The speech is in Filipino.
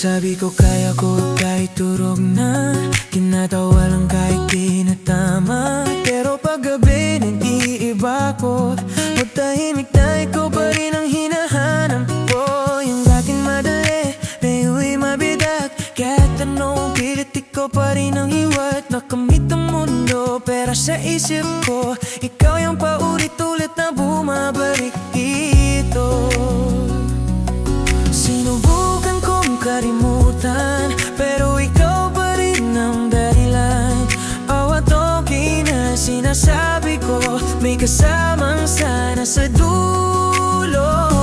Sabi ko kaya ko kahit turog na, kinatawa lang kahit di na tama. Pero paggabi nag-iiba ko, magtahimik na ikaw pa rin ang hinahanap ko. Yung dating madali, ngayon'y mabigat, kahit anong pilit ikaw pa rin ang hiwat. Nakamit ang mundo, pero sa isip ko, ikaw yung paulit-ulit na bumabalik dito. Sinubukan kong kalimutan, pero ikaw pa rin ang dahilan. Awat okay na sinasabi ko, may kasamang sana sa dulo.